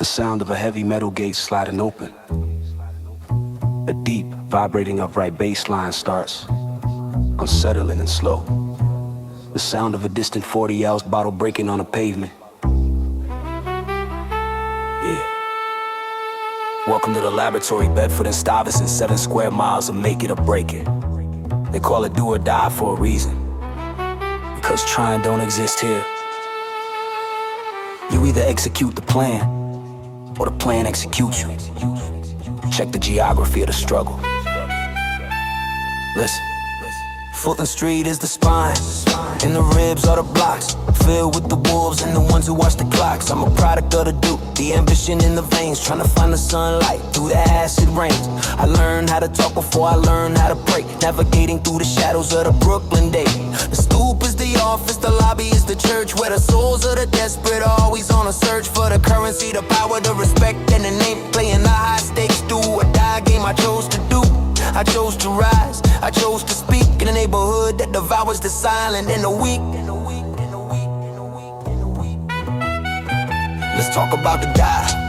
sound of a heavy metal gate sliding open. A deep, vibrating upright bass line starts, unsettling and slow. The sound of a distant 40-ounce bottle breaking on a pavement. Yeah. Welcome to the laboratory, Bedford and Stuyvesant, 7 square miles of make it or break it. They call it do or die for a reason, because trying don't exist here. You either execute the plan, or the plan executes you. Check the geography of the struggle. Listen. Fulton Street is the spine, and the ribs are the blocks, filled with the wolves and the ones who watch the clocks. I'm a product of the duke, the ambition in the veins, trying to find the sunlight through the acid rains. I learned how to talk before I learned how to pray, navigating through the shadows of the Brooklyn day. The stoop is the office, the lobby is the church, where the souls of the desperate are always on a search for the currency, the power, the respect, and the name. Playing the high stakes do or die game I chose to do. I chose to rise, I chose to speak in a neighborhood that devours the silent and the weak. Let's talk about the die.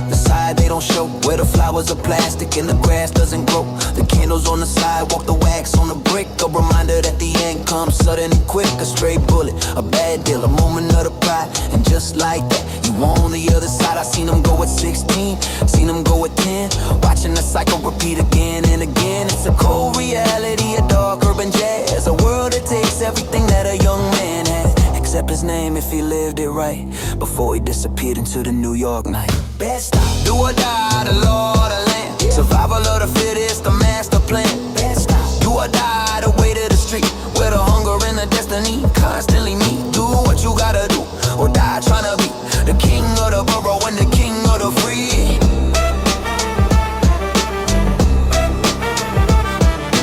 The side they don't show, where the flowers are plastic and the grass doesn't grow. The candles on the sidewalk, the wax on the brick, a reminder that the end comes sudden and quick. A stray bullet, a bad deal, a moment of the pride, and just like that, you on the other side. I seen them go at 16, seen them go at 10, watching the cycle repeat again and again. It's a cold reality, a dark urban jazz, a world that takes everything that a young man has, except his name if he lived it right, before he disappeared into the New York night. Best stop. Do or die, the law of the land, survival of the fittest, the master plan. Best stop. Do or die, the way to the street, where the hunger and the destiny constantly meet. Do what you gotta do, or die trying to be the king of the borough and the king of the free.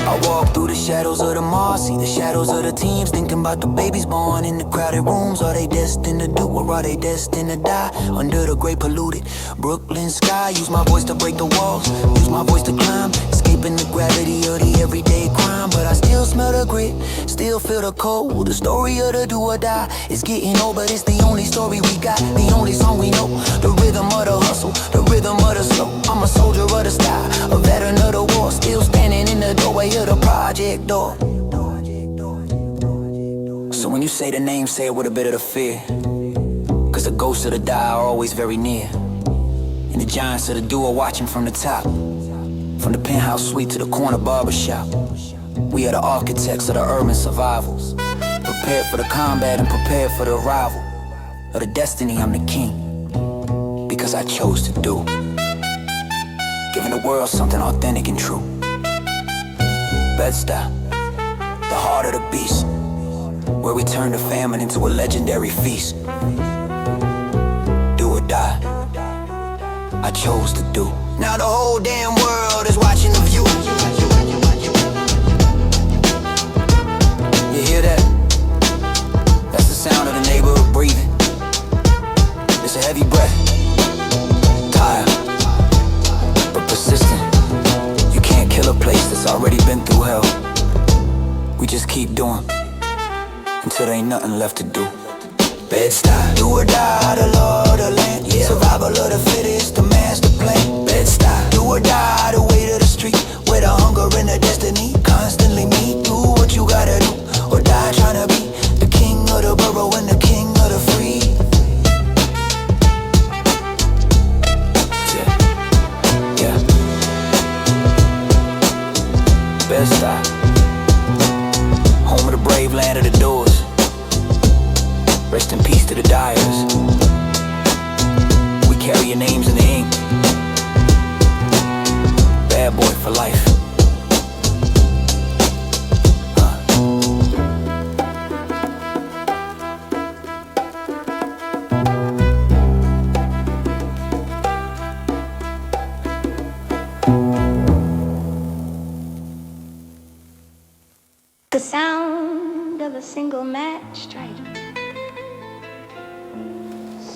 I walk through the shadows of the mall, see the shadows of the teams, thinking about the babies born in the crowded rooms. Are they destined to do, or are they destined to die under the great polluted Brooklyn sky? Use my voice to break the walls, use my voice to climb, escaping the gravity of the everyday crime. But I still smell the grit, still feel the cold. The story of the do or die is getting old, but it's the only story we got, the only song we know. The rhythm of the hustle, the rhythm of the slow. I'm a soldier of the style, a veteran of the war, still standing in the doorway of the project door. So when you say the name, say it with a bit of the fear, cause the ghosts of the die are always very near, and the giants of the do are watching from the top, from the penthouse suite to the corner barbershop. We are the architects of the urban survivals, prepared for the combat and prepared for the arrival of the destiny. I'm the king, because I chose to do, giving the world something authentic and true. Bed-Stuy, the heart of the beast, where we turn the famine into a legendary feast. Do or die, I chose to do. Now the whole damn world is watching the view. You hear that? That's the sound of the neighborhood breathing. It's a heavy breath, tired, but persistent. You can't kill a place that's already been through hell. We just keep doing until there ain't nothing left to do. Bed-Stuy, do or die, the law of the land, yeah. Survival of the fittest, the master plan. Bed-Stuy, do or die, the way to the street, where the hunger and the destiny constantly meet. Do what you gotta do, or die trying to be the king of the borough and the king of the free. Yeah. Bed-Stuy, home of the brave, land of the doors. Rest in peace to the dyers. We carry your names in the ink. Bad boy for life. The sound of a single match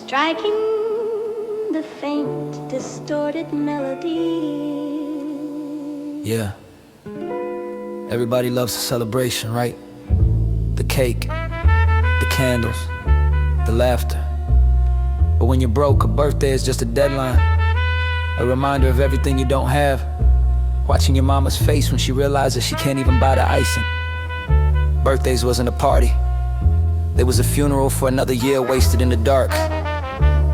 striking the faint, distorted melody. Yeah. Everybody loves a celebration, right? The cake, the candles, the laughter. But when you're broke, a birthday is just a deadline, a reminder of everything you don't have. Watching your mama's face when she realizes she can't even buy the icing. Birthdays wasn't a party, there was a funeral for another year wasted in the dark.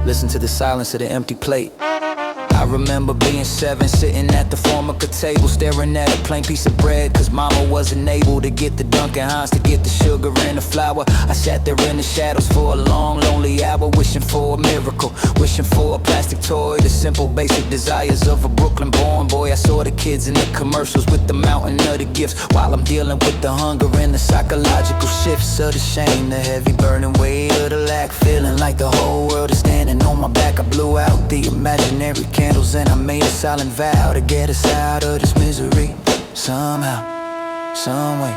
Listen to the silence of the empty plate. I remember being 7, sitting at the Formica table, staring at a plain piece of bread, cause mama wasn't able to get the Dunkin' Hines to get the sugar and the flour. I sat there in the shadows for a long, lonely hour, wishing for a miracle, wishing for a plastic toy, the simple, basic desires of a Brooklyn-born boy. I saw the kids in the commercials with the mountain of the gifts, while I'm dealing with the hunger and the psychological shifts of the shame, the heavy burning weight of the lack, feeling like the whole world is standing on my back. I blew out the imaginary candles and I made a silent vow to get us out of this misery somehow, some way.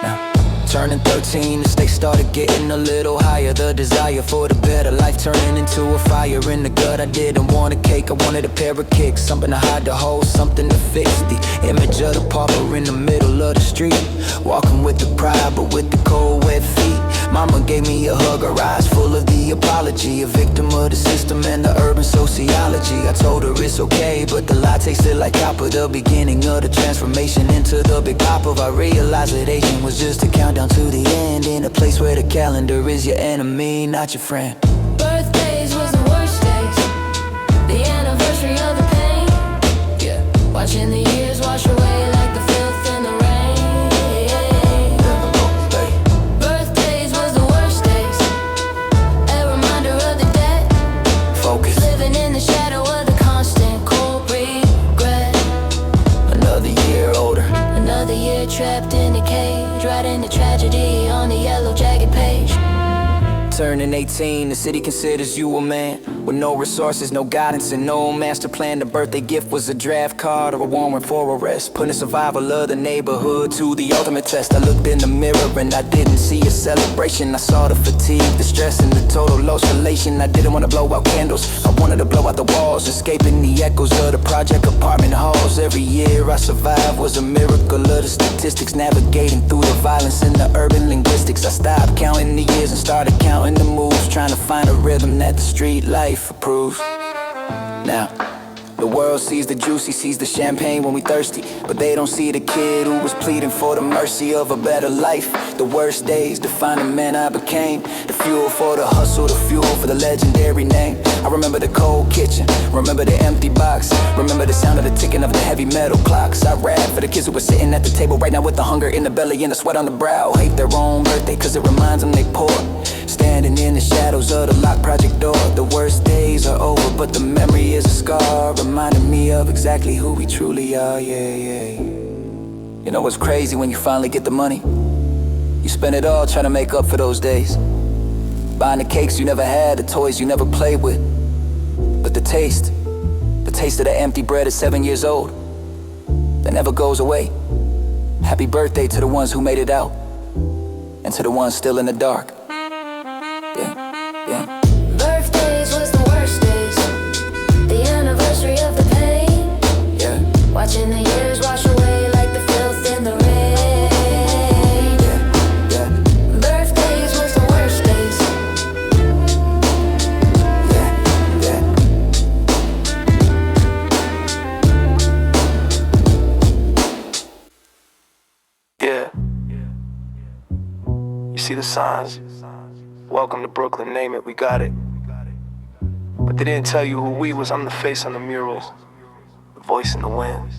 Now, turning 13, the stakes started getting a little higher. The desire for the better life turning into a fire in the gut. I didn't want a cake, I wanted a pair of kicks, something to hide the hole, something to fix the image of the pauper in the middle of the street, walking with the pride but with the cold wet feet. Mama gave me a hug, her eyes full of the apology, a victim of the system and the urban sociology. I told her it's okay, but the lie tasted like copper, the beginning of the transformation into the big pop of. I realized that aging was just a countdown to the end, in a place where the calendar is your enemy, not your friend. Birthdays was the worst days, the anniversary of the pain. Yeah, watching the years wash away like the filth in the rain. Birthdays was the worst days, a reminder of the dead. Focus. Living in the shadow of the constant cold regret. Another year older, Another year trapped in a cage, writing the tragedy on the yellow jagged page. turning 18, the city considers you a man with no resources, no guidance, and no master plan. The birthday gift was a draft card or a warrant for arrest, putting survival of the neighborhood to the ultimate test. I looked in the mirror and I didn't see a celebration. I saw the fatigue, the stress, and the total loss relation. I didn't want to blow out candles, I wanted to blow out the walls, escaping the echoes of the project apartment halls. Every year I survived was a miracle of the statistics, navigating through the violence and the urban linguistics. I stopped counting the years and started counting the moves, trying to find a rhythm that the street life approves. Now, the world sees the juice, he sees the champagne when we thirsty, but they don't see the kid who was pleading for the mercy of a better life. The worst days define the man I became, the fuel for the hustle, the fuel for the legendary name. I remember the cold kitchen, remember the empty box, remember the sound of the ticking of the heavy metal clocks. I rap for the kids who were sitting at the table right now with the hunger in the belly and the sweat on the brow. Hate their own birthday cause it reminds them they poor, standing in the shadows of the locked project door. The worst days are over, but the memory is a scar, reminding me of exactly who we truly are, yeah. You know what's crazy? When you finally get the money, you spend it all trying to make up for those days, buying the cakes you never had, the toys you never played with. But the taste of that empty bread at 7 years old, that never goes away. Happy birthday to the ones who made it out, and to the ones still in the dark. Yeah. Birthdays was the worst days, the anniversary of the pain. Yeah. Watching the years wash away like the filth in the rain. Yeah. Birthdays was the worst days. Yeah. You see the signs? Welcome to Brooklyn, name it, we got it. But they didn't tell you who we was. I'm the face on the murals, the voice in the wind,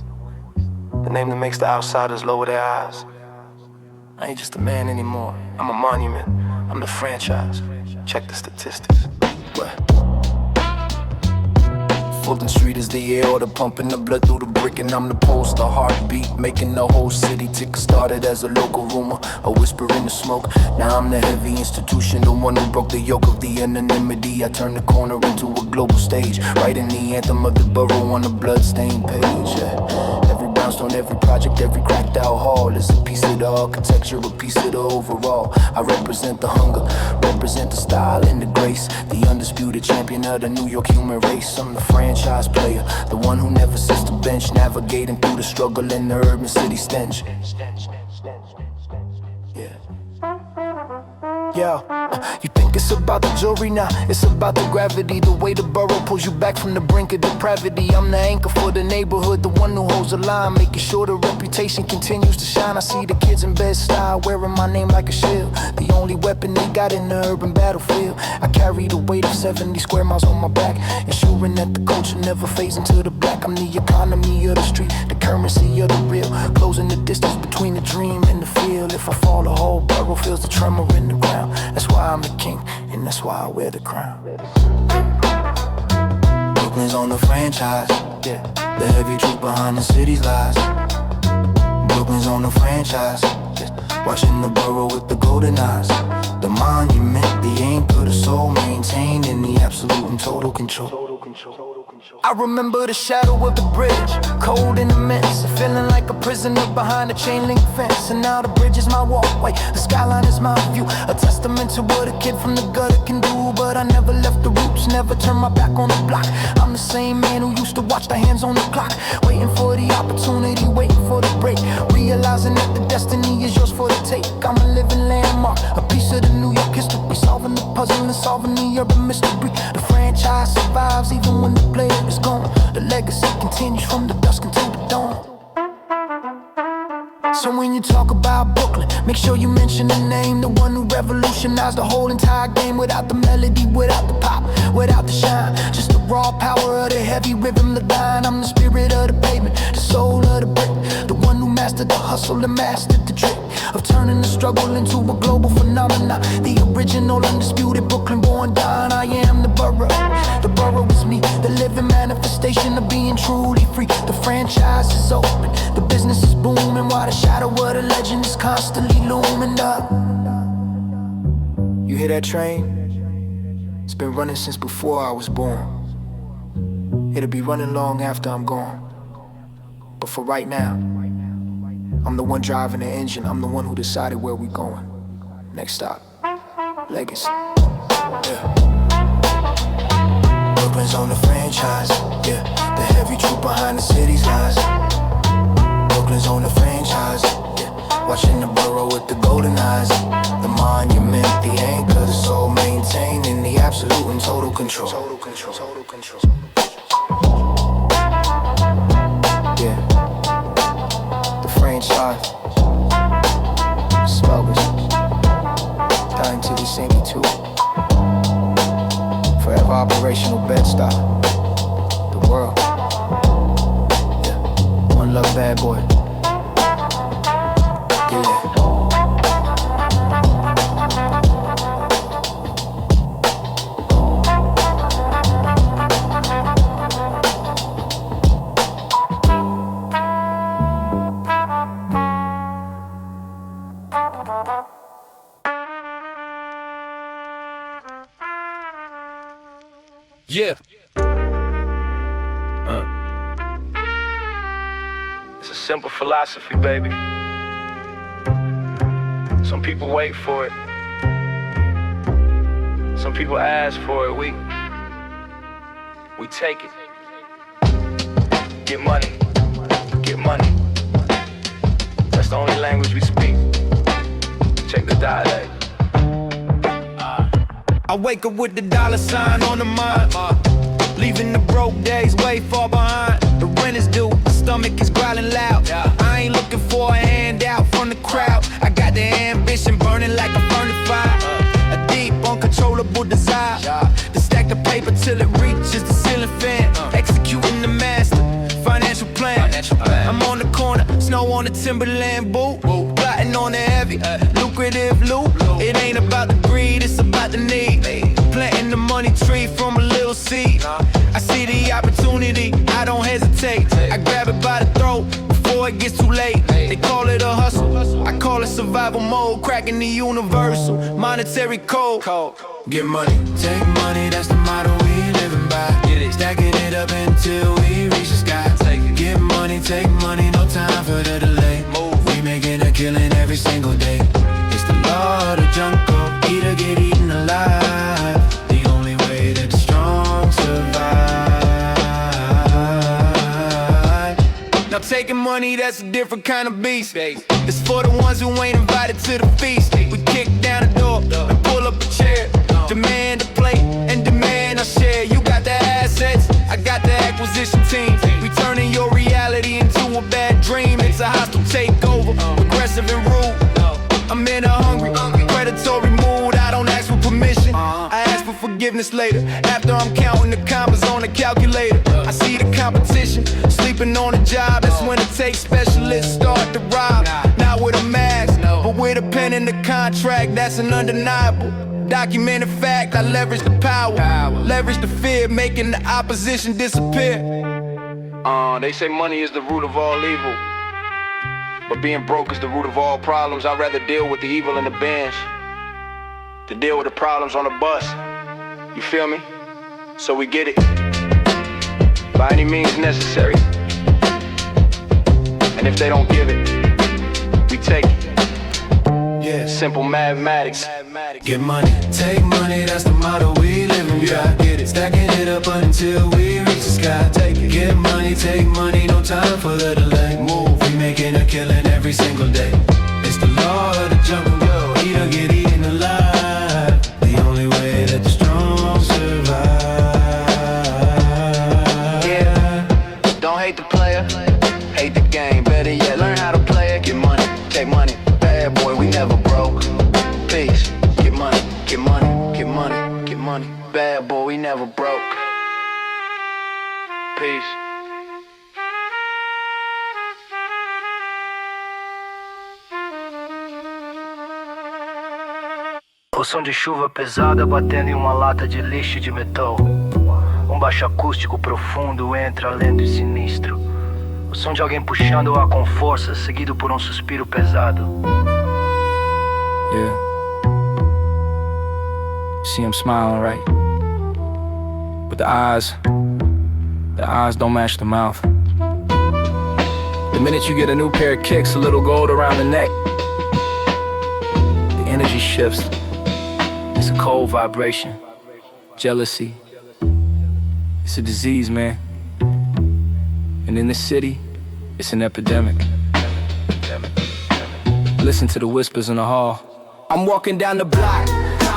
the name that makes the outsiders lower their eyes. I ain't just a man anymore, I'm a monument, I'm the franchise. Check the statistics. What? Fulton Street is the air, or the pumping the blood through the brick, and I'm the pulse, the heartbeat, making the whole city tick. Started as a local rumor, a whisper in the smoke. Now I'm the heavy institution, the one who broke the yoke of the anonymity. I turned the corner into a global stage, writing the anthem of the borough on a bloodstained page. Yeah. Every brownstone, every project, every cracked out hall is a piece of the architecture, a piece of the overall. I represent the hunger, represent the style and the grace, the undisputed champion of the New York human race. I'm the franchise player, the one who never sits the bench, navigating through the struggle in the urban city stench. Yeah. Yo, you think it's about the jewelry? Nah, it's about the gravity. The way the borough pulls you back from the brink of depravity. I'm the anchor for the neighborhood, the one who holds the line, making sure the reputation continues to shine. I see the kids in Bed-Stuy wearing my name like a shield, the only weapon they got in the urban battlefield. I carry the weight of 70 square miles on my back, ensuring that the culture never fades into the black. I'm the economy of the street, the currency of the real, closing the distance between the dream and the field. If I fall, the whole borough feels the tremor in the ground. That's why I'm the king, and that's why I wear the crown. Brooklyn's on the franchise, yeah. The heavy truth behind the city's lies. Brooklyn's on the franchise, yeah. Watching the borough with the golden eyes. The monument, the anchor, the soul maintained in the absolute and total control. I remember the shadow of the bridge, cold and immense, feeling like a prisoner behind a chain link fence. And now the bridge is my walkway, the skyline is my view, a testament to what a kid from the gutter can do. But I never left the roots, never turned my back on the block. I'm the same man who used to watch the hands on the clock, waiting for the opportunity, waiting for the break, realizing that the destiny is yours for the take. I'm a living landmark, a piece of the New York history, solving the puzzle and solving the urban mystery. The franchise survives even when the player is gone. The legacy continues from the dusk until the dawn. So when you talk about Brooklyn, make sure you mention the name, the one who revolutionized the whole entire game. Without the melody, without the pop, without the shine, just the raw power of the heavy rhythm, the line. I'm the spirit of the pavement, the soul of the brick, the one who mastered the hustle and mastered the trick of turning the struggle into a global phenomenon. The original, undisputed Brooklyn born Don. I am the borough is me, the living manifestation of being truly free. The franchise is open, the business is booming, while the shadow of the legend is constantly looming up. You hear that train? It's been running since before I was born. It'll be running long after I'm gone. But for right now, I'm the one driving the engine, I'm the one who decided where we going. Next stop, Legacy. Yeah. Brooklyn's on the franchise, yeah. The heavy truth behind the city's lies. Brooklyn's on the franchise, yeah. Watching the borough with the golden eyes. The monument, the anchor, the soul maintained in the absolute and total control. Total control, total control. Yeah. The franchise. Smokers. Dying till we sing it too. Forever operational Bed-Stuy. The world. Yeah. One love, bad boy. Yeah. Yeah. It's a simple philosophy, baby. Some people wait for it. Some people ask for it. We take it. Get money. Get money. That's the only language we speak. Check the dialect. I wake up with the dollar sign on the mind, leaving the broke days way far behind. The rent is due, my stomach is growling loud. I ain't looking for a handout from the crowd. I got the ambition burning like a furnace fire, a deep, uncontrollable desire to stack the paper till it reaches the ceiling fan. Executing the master financial plan. I'm on the corner, snow on the Timberland boot, plotting on the heavy, lucrative loot. It ain't about the greed, it's about the need. Planting the money tree from a little seed. I see the opportunity, I don't hesitate. I grab it by the throat before it gets too late. They call it a hustle, I call it survival mode. Cracking the universal monetary code. Get money, take money, that's the motto we living by. Stacking it up until we reach the sky. Get money, take money, no time for the delay. We making a killing every single day. It's the law of the jungle, eat or get eaten alive. The only way that the strong survive. Now taking money, that's a different kind of beast. It's for the ones who ain't invited to the feast. We kick down the door and pull pull up a chair. Demand a plate and demand I share. You got the assets, I got the acquisition team. We turning your reality into a bad dream. It's a hostile takeover, aggressive and rude. I'm in a hungry, predatory mood. I don't ask for permission, I ask for forgiveness later. After I'm counting the commas on the calculator, I see the competition sleeping on the job. That's when it takes specialists start to rob. Not with a mask, but with a pen in the contract. That's an undeniable documented fact. I leverage the power, leverage the fear, making the opposition disappear. They say money is the root of all evil, but being broke is the root of all problems. I'd rather deal with the evil in the bench to deal with the problems on the bus. You feel me? So we get it by any means necessary. And if they don't give it, we take it. Yeah, simple mathematics. Get money, take money, that's the motto we live and try. Get it, stacking it up until we reach the sky. Take it, get money, take money, no time for the delay. Move, we making a killing every single day. It's the law of the jungle, yo, eat or get eaten alive. The only way that the strong survive. Yeah, don't hate the player, hate the game. Better yet, learn how to play it. Get money, take money, bad boy, we never broke. Peace, get money, get money, get money, get money. Bad boy, we never broke. Peace. O som de chuva pesada batendo em uma lata de lixo de metal. Baixo acústico profundo entra além do sinistro. O som de alguém puxando o ar com força, seguido por suspiro pesado. Yeah. See him smiling, right? But the eyes don't match the mouth. The minute you get a new pair of kicks, a little gold around the neck, the energy shifts. It's a cold vibration. Jealousy. It's a disease, man. And in this city, it's an epidemic. Listen to the whispers in the hall. I'm walking down the block,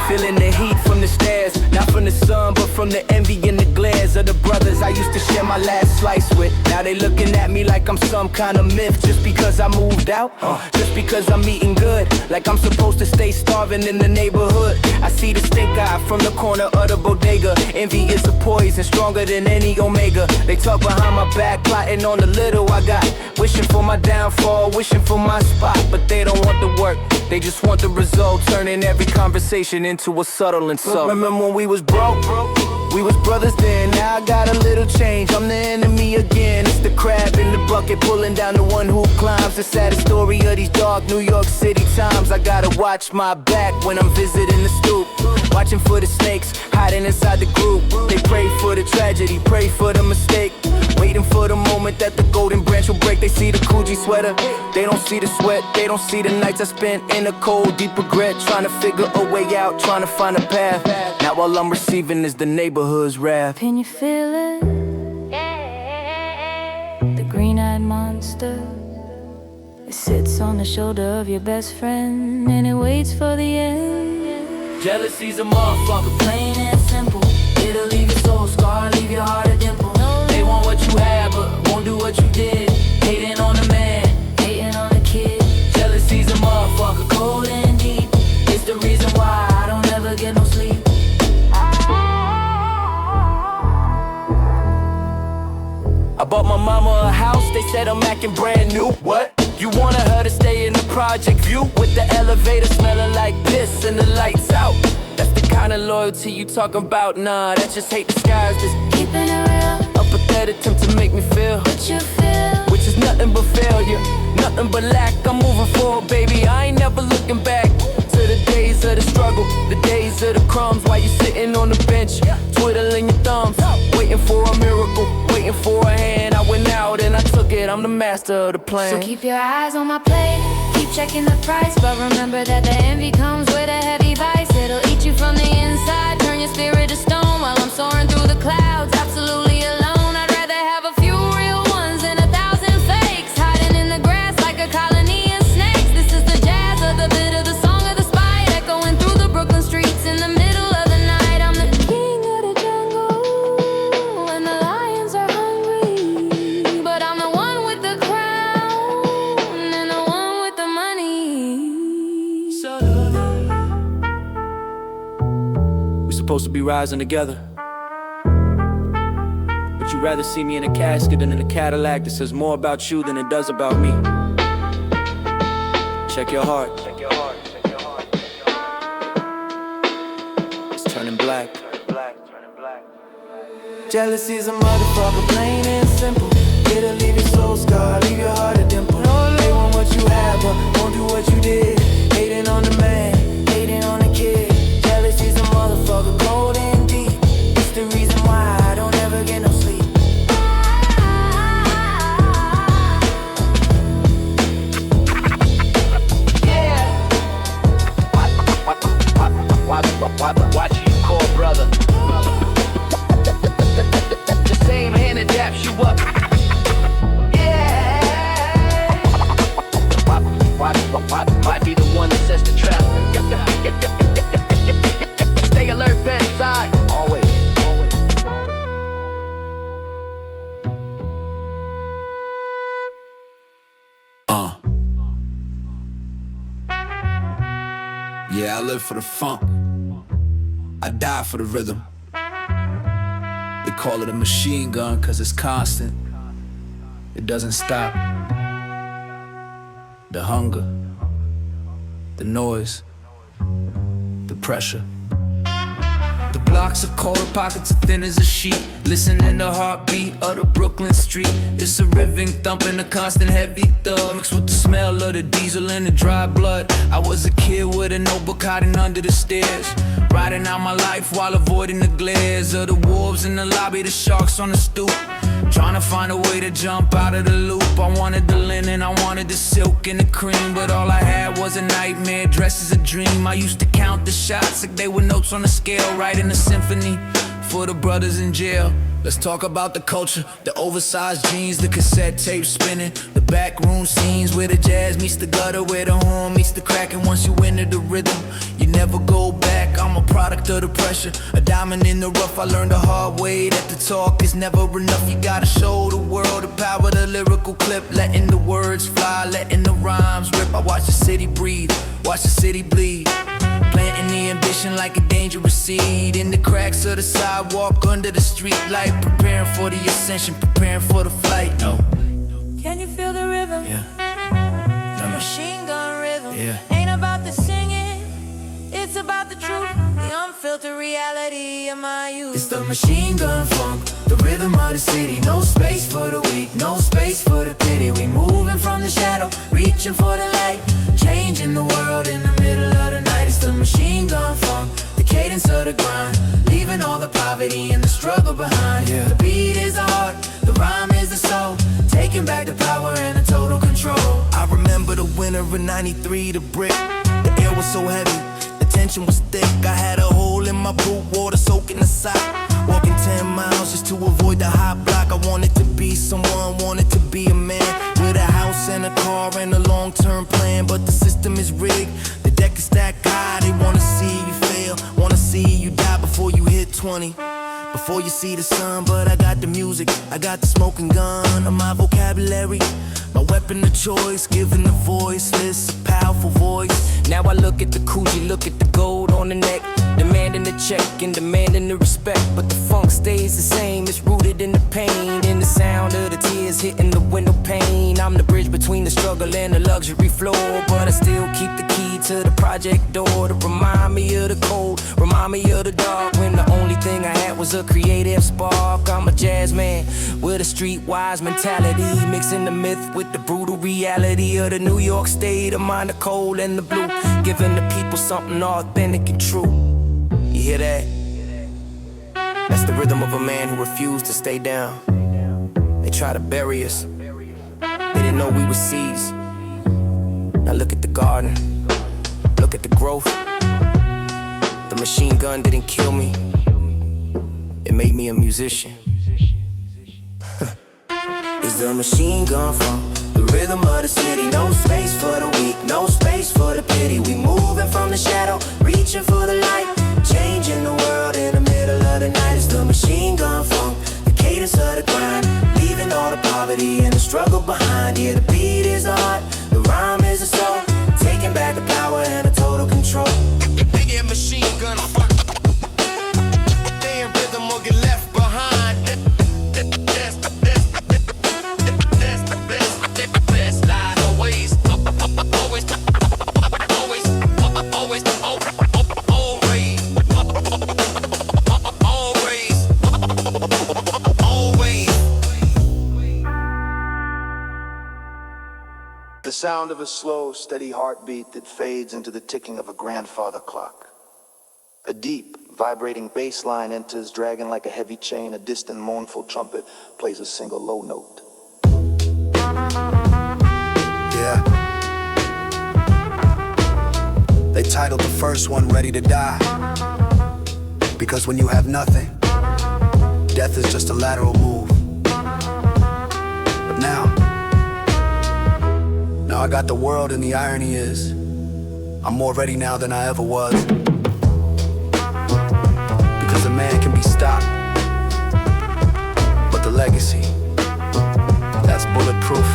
feeling the heat from the stairs. Not from the sun, but from the envy and the glares of the brothers I used to share my last slice with. Now they looking at me like I'm some kind of myth. Just because I moved out, just because I'm eating good, like I'm supposed to stay starving in the neighborhood. I see the stink eye from the corner of the bodega. Envy is a poison, stronger than any omega. They talk behind my back, plotting on the little I got, wishing for my downfall, wishing for my spot. But they don't want the work, they just want the result, turning every conversation into a subtle insult. Remember when we was broke? We was brothers then, now I got a little change. I'm the enemy again. It's the crab in the bucket, pulling down the one who climbs. The saddest story of these dark New York City times. I gotta watch my back when I'm visiting the stoop, watching for the snakes hiding inside the group. They pray for the tragedy, pray for the mistake, waiting for the moment that the golden branch will break. They see the Coogee sweater, they don't see the sweat. They don't see the nights I spent in a cold, deep regret, trying to figure a way out, trying to find a path. Now all I'm receiving is the neighborhood's wrath. Can you feel it? The green-eyed monster, it sits on the shoulder of your best friend, and it waits for the end. Jealousy's a motherfucker, Plain and simple. it'll leave your soul scarred, leave your heart a dimple. They want what you have, but won't do what you did. Hating on the man, Hating on the kid, jealousy's a motherfucker, cold and deep. it's the reason why I don't ever get no sleep. I bought my mama a house, they said I'm acting brand new. What? You wanted her to stay in the project view, with the elevator smelling like piss and the lights out. That's the kind of loyalty you talking about. Nah, that's just hate disguised as Keeping it real, a pathetic attempt to make me feel, what you feel. which is nothing but failure, nothing but lack. I'm moving forward, baby, I ain't never looking back to the days of the struggle, the days of the crumbs, while you sitting on the bench, twiddling your thumbs, waiting for a miracle, waiting for a hand. I went out and I took it, I'm the master of the plan. So keep your eyes on my plate, keep checking the price, but remember that the envy comes with a heavy vice. It'll eat you from the inside, turn your spirit to stone, while I'm soaring through the clouds, absolutely alone. I'd rather have a few real ones than 1,000 fakes, hiding in the grass like a colony of snakes. This is the jazz of the bit of the song of the spite, echoing through the Brooklyn streets rising together. But you'd rather see me in a casket than in a Cadillac that says more about you than it does about me. Check your heart. It's turning black. Jealousy's a motherfucker, plain and simple. It'll leave your soul scarred, leave your heart a dimple. They want what you have, but won't do what you did. Hating on the man, hating on the kid. Jealousy's a motherfucker, cold and deep. It's the reason why I don't ever get no sleep. Watch you call brother. The same hand that daps you up. Yeah. Might be the one that sets the trap. Stay alert, bedside. Always. Yeah, I live for the funk. I die for the rhythm. They call it a machine gun cause it's constant. It doesn't stop. The hunger, the noise, the pressure. The blocks are cold, pockets are thin as a sheet. Listening to heartbeat of the Brooklyn street. It's a rhythm thumping, a constant heavy thud, mixed with the smell of the diesel and the dry blood. I was a kid with a notebook hiding under the stairs, riding out my life while avoiding the glares of the wolves in the lobby, the sharks on the stoop. Trying to find a way to jump out of the loop. I wanted the linen, I wanted the silk and the cream, but all I had was a nightmare dressed as a dream. I used to count the shots like they were notes on a scale, writing a symphony for the brothers in jail. Let's talk about the culture, the oversized jeans, the cassette tape spinning, the backroom scenes where the jazz meets the gutter, where the horn meets the crack, and once you enter the rhythm, you never go back. I'm a product of the pressure, a diamond in the rough. I learned the hard way that the talk is never enough. You gotta show the world the power of the lyrical clip, letting the words fly, letting the rhymes rip. I watch the city breathe, watch the city bleed, planting the ambition like a dangerous seed in the cracks of the sidewalk, under the street light, preparing for the ascension, preparing for the flight. No. Can you feel the rhythm? Yeah. The machine gun rhythm. Yeah. Ain't about the singing, it's about the truth, the unfiltered reality of my youth. It's the machine gun funk, the rhythm of the city. No space for the weak, no space for the pity. We moving from the shadow, reaching for the light, changing the world in the middle of the night. It's the machine gun funk, the cadence of the grind, leaving all the poverty and the struggle behind. Yeah. The beat is the heart, the rhyme is the soul, taking back the power and the total control. I remember the winter of '93, the brick. The air was so heavy, the tension was thick. I had a hole in my boot, water soaking the sock. Walking 10 miles just to avoid the hot block. I wanted to be someone, wanted to be a man, with a house and a car and a long-term plan. But the system is rigged, the deck is stacked high. They wanna see you fail, wanna see you die before you hit 20, before you see the sun. But I got the music, I got the smoking gun of my vocabulary, my weapon of choice, giving the voiceless a powerful voice. Now I look at the Coogee, look at the gold on the neck, demanding the check and demanding the respect. But the funk stays the same, it's rooted in the pain, in the sound of the tears hitting the window pane. I'm the bridge between the struggle and the luxury floor, but I still keep the key to the project door to remind me of the cold, remind me of the dark, when the only thing I had was a creative spark. I'm a jazz man with a streetwise mentality, mixing the myth with the brutal reality of the New York state of mind, the cold and the blue, giving the people something authentic and true. You hear that? That's the rhythm of a man who refused to stay down. They tried to bury us, they didn't know we were seeds. Now look at the garden, look at the growth. The machine gun didn't kill me, it made me a musician. It's the machine gun funk, the rhythm of the city. No space for the weak, no space for the pity. We moving from the shadow, reaching for the light, changing the world in the middle of the night. It's the machine gun funk, the cadence of the grind, leaving all the poverty and the struggle behind. Yeah, the beat is the heart, the rhyme is the soul, taking back the power and the total control. Big machine gun fuck. sound of a slow, steady heartbeat that fades into the ticking of a grandfather clock. A deep, vibrating bass line enters, dragging like a heavy chain. A distant, mournful trumpet plays a single low note. Yeah. They titled the first one Ready to Die, because when you have nothing, death is just a lateral move. But now I got the world, and the irony is I'm more ready now than I ever was. Because a man can be stopped, but the legacy, that's bulletproof.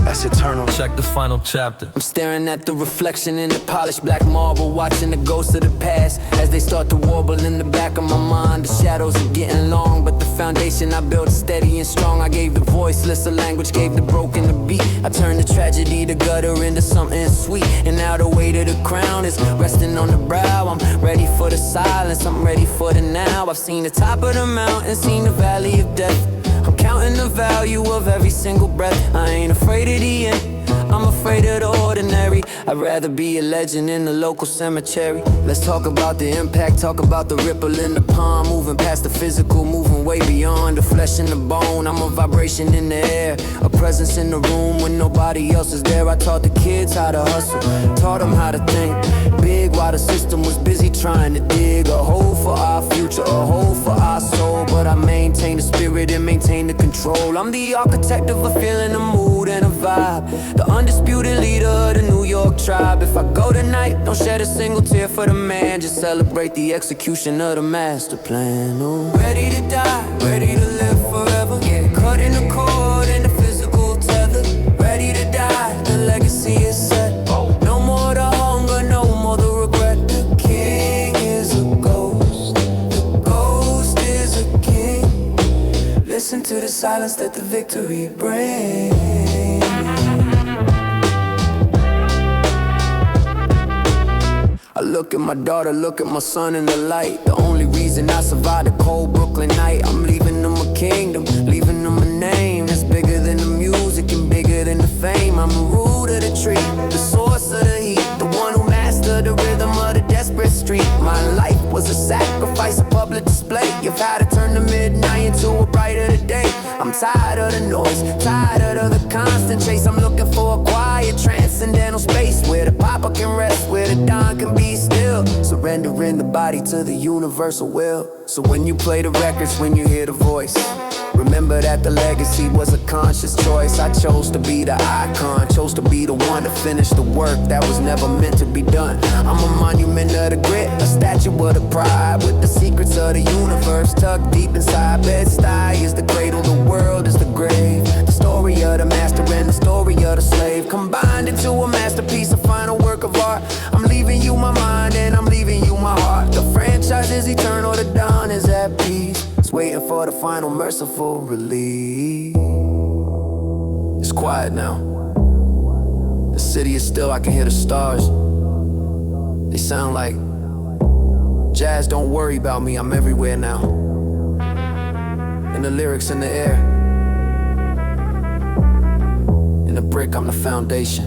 That's eternal. Check the final chapter. I'm staring at the reflection in the polished black marble, watching the ghosts of the past as they start to warble in the back of my mind. The shadows are getting long, but the foundation I built is steady and strong. I gave the voiceless a language, gave the broken a beat. I turned the tragedy, the gutter, into something sweet. And now the weight of the crown is resting on the brow. I'm ready for the silence, I'm ready for the now. I've seen the top of the mountain, seen the valley of death. I'm counting the value of every single breath. I ain't afraid of the end, I'm afraid of the ordinary. I'd rather be a legend in the local cemetery. Let's talk about the impact, talk about the ripple in the pond. Moving past the physical, moving way beyond the flesh and the bone. I'm a vibration in the air, a presence in the room when nobody else is there. I taught the kids how to hustle, taught them how to think big while the system was busy trying to dig a hole for our future, a hole for our soul. But I maintain the spirit and maintain the control. I'm the architect of a feeling, a mood and a vibe, the undisputed leader of the New York tribe. If I go tonight, don't shed a single tear for the man, just celebrate the execution of the master plan. Oh. Ready to die, ready to live forever. Yeah. Cut in the cord in the physical tether. Ready to die, the legacy is set. No more the hunger, no more the regret. The king is a ghost, the ghost is a king. Listen to the silence that the victory brings. I look at my daughter, look at my son in the light. The only reason I survived a cold Brooklyn night. I'm leaving them a kingdom, leaving them a name that's bigger than the music and bigger than the fame. I'm the root of the tree, the source of the heat, the one who mastered the rhythm of the desperate street. My life was a sacrifice, a public display. You've had to turn the midnight into a brighter day. I'm tired of the noise, tired of the constant chase. I'm looking for a quiet, transcendental space where the papa can rest, where the dawn can be still, surrendering the body to the universal will. So when you play the records, when you hear the voice, remember that the legacy was a conscious choice. I chose to be the icon, chose to be the one to finish the work that was never meant to be done. I'm a monument of the grit, a statue of the pride, with the secrets of the universe tucked deep inside. Bed-Stuy is the cradle, the world is the grave. The story of the master and the story of the slave, combined into a masterpiece, a final work of art. I'm leaving you my mind and I'm leaving you my heart. The franchise is eternal, the dawn is at peace. It's waiting for the final merciful release. It's quiet now. The city is still, I can hear the stars. They sound like jazz, don't worry about me, I'm everywhere now. And the lyrics in the air. In the brick, I'm the foundation.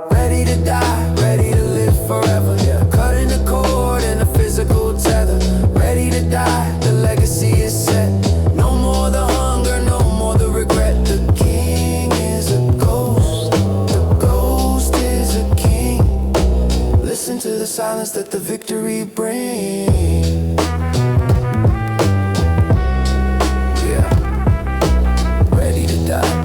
Ready to die, ready to live forever. Yeah. Cutting the cord in the physical tether. Ready to die, the legacy is set. No more the hunger, no more the regret. The king is a ghost, the ghost is a king. Listen to the silence that the victory brings. Yeah, ready to die.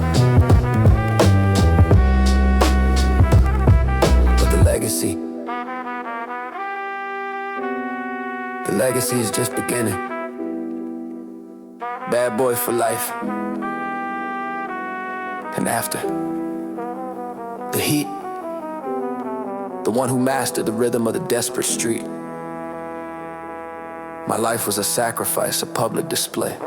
The legacy is just beginning. Bad boy for life. And after, the heat, the one who mastered the rhythm of the desperate street. My life was a sacrifice, a public display.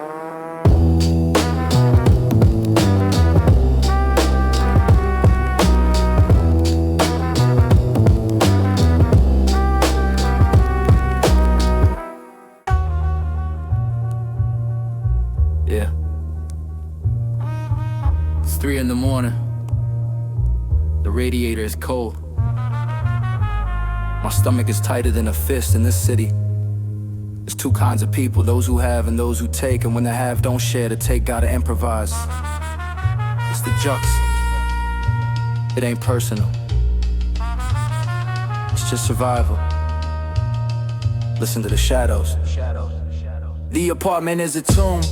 3 in the morning. The radiator is cold. My stomach is tighter than a fist in this city. There's two kinds of people, those who have and those who take. And when the have don't share, the take gotta improvise. It's the jux. It ain't personal. It's just survival. Listen to the shadows. The apartment is a tomb.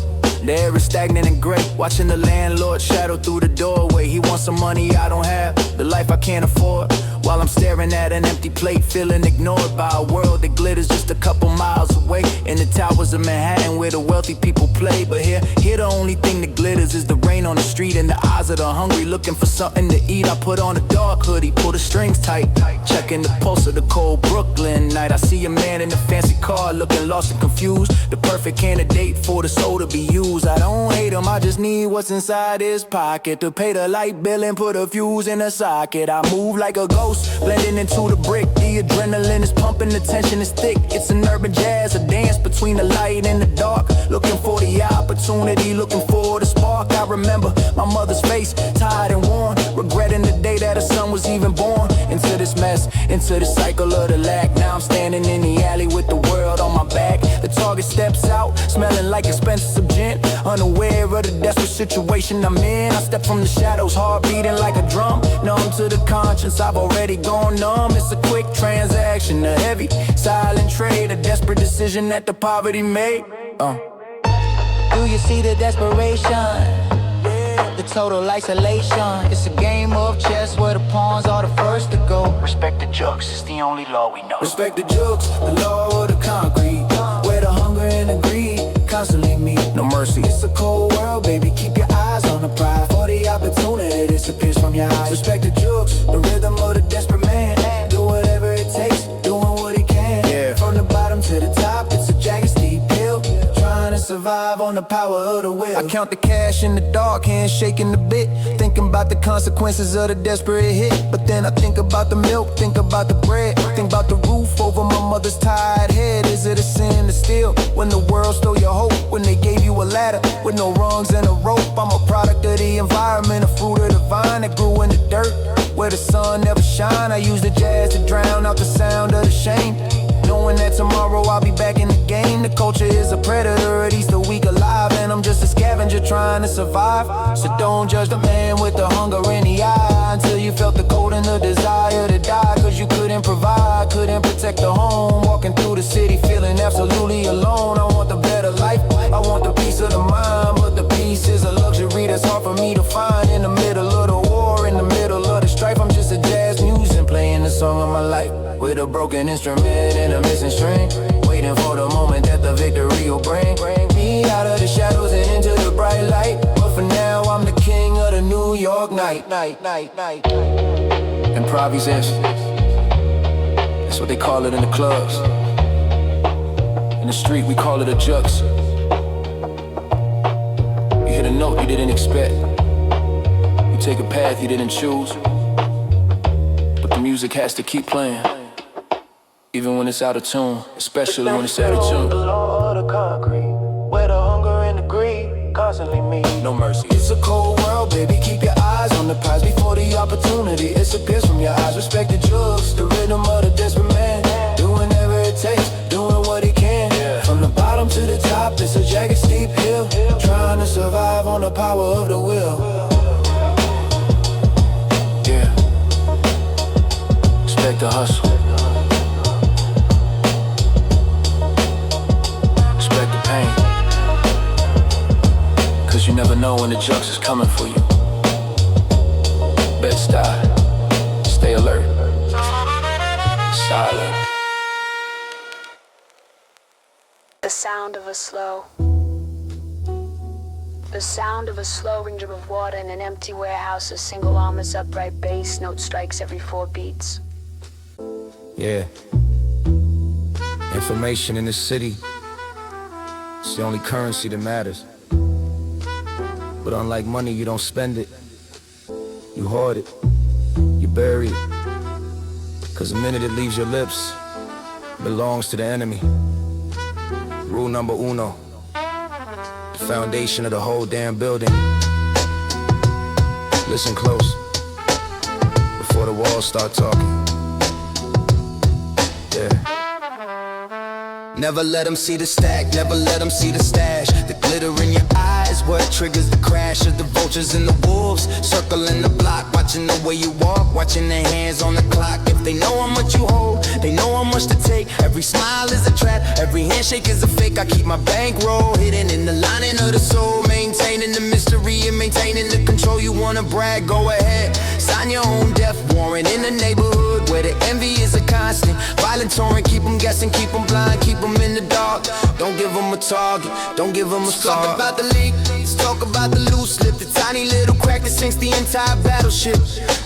The air is stagnant and gray. Watching the landlord shadow through the doorway. He wants some money I don't have, the life I can't afford. While I'm staring at an empty plate, feeling ignored by a world that glitters just a couple miles away. In the towers of Manhattan where the wealthy people play. But here the only thing that glitters is the rain on the street and the eyes of the hungry looking for something to eat. I put on a dark hoodie, pull the strings tight, checking the pulse of the cold Brooklyn night. I see a man in a fancy car looking lost and confused, the perfect candidate for the soul to be used. I don't hate him, I just need what's inside his pocket to pay the light bill and put a fuse in a socket. I move like a ghost, blending into the brick. The adrenaline is pumping, the tension is thick. It's an urban jazz, a dance between the light and the dark. Looking for the opportunity, looking for the spark. I remember my mother's face, tired and worn, regretting the day that her son was even born. Into this mess, into the cycle of the lack. Now I'm standing in the alley with the world on my back. The target steps out, smelling like expensive gin, unaware of the desperate situation I'm in. I step from the shadows, heart beating like a drum. Numb to the conscience, I've already gone numb. It's a quick transaction, a heavy, silent trade, a desperate decision that the poverty made. Do you see the desperation? The total isolation. It's a game of chess where the pawns are the first to go. Respect the jokes, it's the only law we know. Respect the jokes, the law of the concrete, where the hunger and the greed constantly meet. No mercy, it's a cold world, baby. Keep your eyes on the prize, for the opportunity disappears from your eyes. Respect the jokes, the rhythm of the desperate man. Do whatever it takes, doing what he can. From the bottom to the top, it's a jagged steep hill, trying to survive on the power of the will. I count the cash in the dark, hands shaking a bit, thinking about the consequences of the desperate hit. But then I think about the milk, think about the bread, think about the roof over my mother's tired head. Is it a sin to steal when the world stole your hope? When they gave you a ladder with no rungs and a rope? I'm a product of the environment, a fruit of the vine that grew in the dirt where the sun never shine. I use the jazz to drown out the sound of the shame, knowing that tomorrow I'll be back in the game. The culture is a predator, it eats the weak alive, and I'm just a scavenger trying to survive. So don't judge the man with the hunger in the eye until you felt the cold and the desire to die. Cause you couldn't provide, couldn't protect the home. Walking through the city feeling absolutely alone. I want the better life, I want the peace of the mind, but the peace is a luxury that's hard for me to find. In the middle of the war, in the middle of the strife, I'm just a jazz musician playing the song of my life with a broken instrument and a missing string, waiting for the moment that the victory will bring me out of the shadows and into the bright light. But for now I'm the king of the New York night. Improvisation, that's what they call it in the clubs. In the street we call it a jux. You hit a note you didn't expect, you take a path you didn't choose, but the music has to keep playing, even when it's out of tune, especially when it's out of tune. The law of the concrete, where the hunger and the greed constantly meet. No mercy. It's a cold world, baby. Keep your eyes on the prize before the opportunity disappears from your eyes. Respect the drugs, the rhythm of the desperate man, doing whatever it takes, doing what he can. From the bottom to the top, it's a jagged steep hill, trying to survive on the power of the will. Respect the hustle. Cause you never know when the jux is coming for you. Bed-Stuy, stay alert, silent. The sound of a slow ring drip of water in an empty warehouse. A single armor's upright bass note strikes every 4 beats. Yeah. Information in the city, it's the only currency that matters. But unlike money, you don't spend it, you hoard it, you bury it. Cause the minute it leaves your lips, it belongs to the enemy. Rule number uno, the foundation of the whole damn building. Listen close, before the walls start talking. Yeah. Never let them see the stack, never let them see the stash. The glitter in your eyes, what triggers the crash of the vultures and the wolves. Circling the block, watching the way you walk, watching their hands on the clock. If they know how much you hold, they know how much to take. Every smile is a trap, every handshake is a fake. I keep my bankroll hidden in the lining of the soul, maintaining the mystery and maintaining the control. You wanna brag, go ahead, sign your own death warrant in the neighborhood where the envy is a constant. Violent torrent, keep them guessing, keep them blind, keep them in the dark. Don't give them a target, don't give them a start. Talk about the leak, let's talk about the loose lip, the tiny little crack that sinks the entire battleship.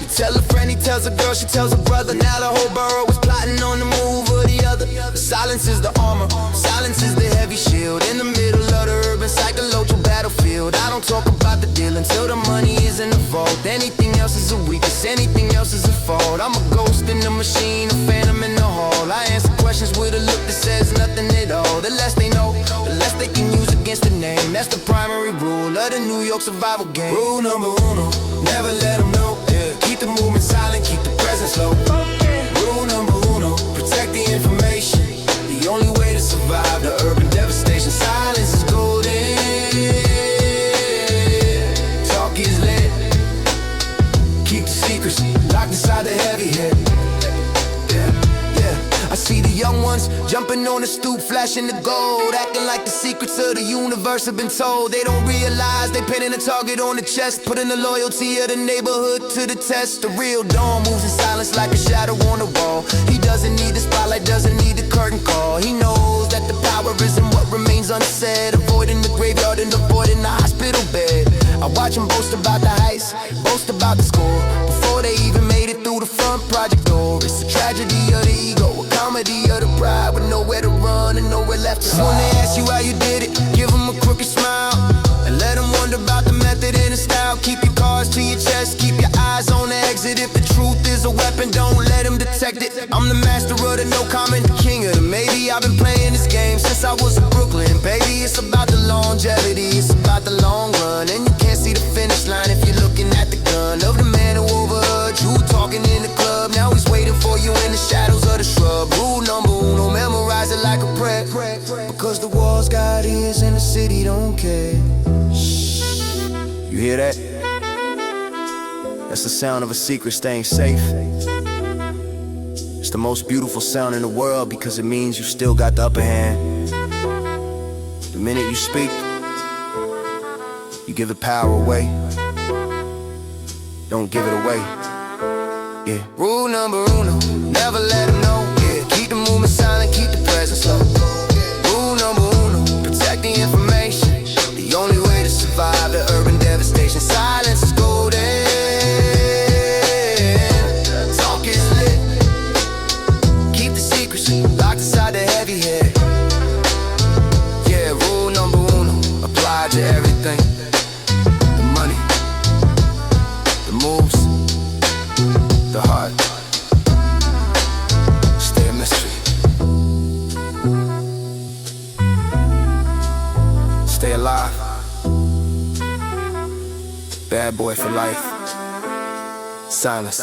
You tell a friend, he tells a girl, she tells a brother. Now the whole borough is plotting on the move or the other. The silence is the armor, silence is the heavy shield. In the middle of the urban psychological battlefield. I don't talk about the deal until the money is in the vault. Anything else is a weakness, anything else is a fault. I'm a ghost in the machine, a phantom in the hall. I answer questions with a look that says nothing at all. The less they know, the less they can use against the name. That's the primary rule of the New York survival game. Rule number uno, never let them know. Yeah. Keep the movement silent, keep the presence low. Rule number uno, protect the information. The only way to survive the urban devastation. Silence is golden. Talk is lit. Keep the secrets locked inside the heavy head. I see the young ones jumping on the stoop, flashing the gold, acting like the secrets of the universe have been told. They don't realize they pinning a target on the chest, putting the loyalty of the neighborhood to the test. The real dawn moves in silence like a shadow on the wall. He doesn't need the spotlight, doesn't need the curtain call. He knows that the power is in what remains unsaid, avoiding the graveyard and avoiding the hospital bed. I watch them boast about the heist, boast about the score, before they even made it through the front project door. It's a tragedy of the ego, a comedy of the pride, with nowhere to run and nowhere left to hide. When they ask you how you did it, give them a crooked smile, and let them wonder about the method and the style. Keep your cards to your chest, keep your eyes on the exit. If the truth is a weapon, don't let them detect it. I'm the master of the no comment, the king of the maybe. I've been playing this game since I was in Brooklyn, baby. It's about the longevity, it's about the long run, and you can't see the finish line if you're looking at the gun of the man who overheard you talking in the club. Now he's waiting for you in the shadows of the shrub. Rule number uno, memorize it like a prayer, because the walls got ears and the city don't care. Shh. You hear that? That's the sound of a secret staying safe. It's the most beautiful sound in the world because it means you still got the upper hand. The minute you speak, you give the power away. Don't give it away. Yeah. Rule number uno, never let them know. Yeah. Keep the movement silent, keep the presence low. Rule number uno, protect the information. The only way to survive the urban devastation. Silence is golden. Talk is lit. Keep the secrets locked inside the heavy head. Yeah, rule number uno, apply to everything. The money, the moves, the heart. Stay a mystery. Stay alive. Bad boy for life. Silence.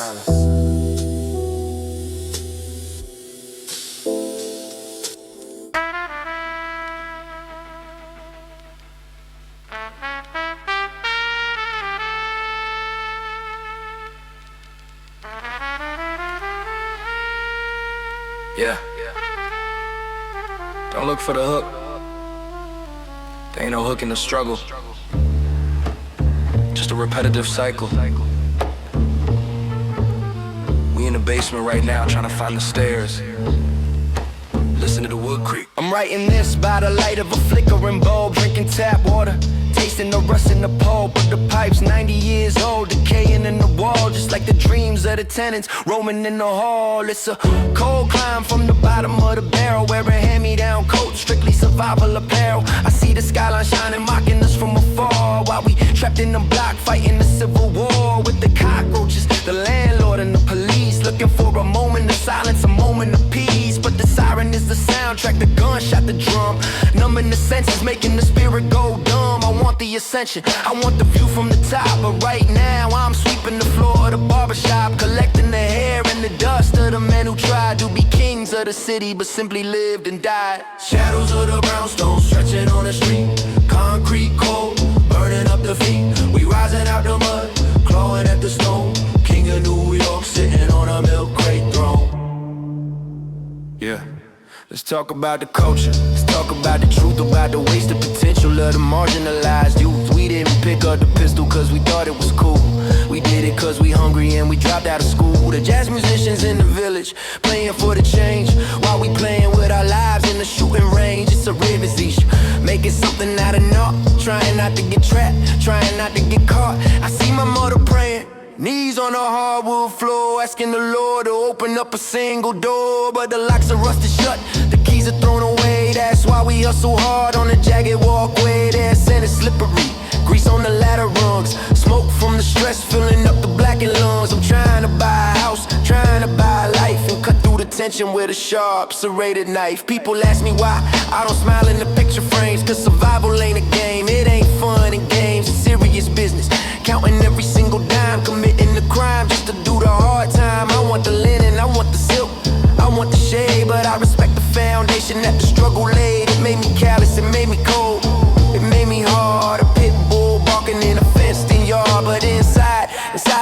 Yeah. Don't look for the hook. There ain't no hook in the struggle. Just a repetitive cycle. We in the basement right now trying to find the stairs. Listen to the wood creak. I'm writing this by the light of a flickering bulb, drinking tap water, tasting the rust in the pole. But the pipe's 90 years old, decaying in the wall, just like the dreams of the tenants roaming in the hall. It's a cold climb from the bottom of the barrel, wearing hand-me-down coats, strictly survival apparel. I see the skyline shining, mocking us from afar, while we trapped in the block, fighting the civil war with the cockroaches, the landlord and the police, looking for a moment of silence, a moment of peace. But the siren is the soundtrack, the gunshot, the drum, numbing the senses, making the spirit go dumb. I want the the ascension. I want the view from the top, but right now I'm sweeping the floor of the barbershop, collecting the hair and the dust of the men who tried to be kings of the city, but simply lived and died. Shadows of the brownstones stretching on the street. Concrete cold, burning up the feet. We rising out the mud, clawing at the stone. King of New York, sitting on a milk crate throne. Yeah. Let's talk about the culture. Let's talk about the truth, about the wasted potential of the marginalized youth. We didn't pick up the pistol cause we thought it was cool. We did it cause we hungry and we dropped out of school. The jazz musicians in the village, playing for the change, while we playing with our lives in the shooting range. It's a rhythmic issue, making something out of naught. Trying not to get trapped, trying not to get caught. I see my mother praying, knees on the hardwood floor, asking the Lord to open up a single door, but the locks are rusted shut, the keys are thrown away. That's why we hustle hard on the jagged walkway. There's sand is slippery, grease on the ladder rungs, smoke from the stress filling up the blackened lungs. I'm trying to buy a house, trying to buy a life, and cut through the tension with a sharp, serrated knife. People ask me why I don't smile in the picture frames, cause survival ain't a game. It ain't fun and games, it's serious business. Counting every single dime, committing the crime just to do the hard time. I want the linen, I want the silk, I want the shade, but I respect the foundation that the struggle laid. It made me callous, it made me cold, it made me hard. A pit bull barking in a fenced-in yard, but inside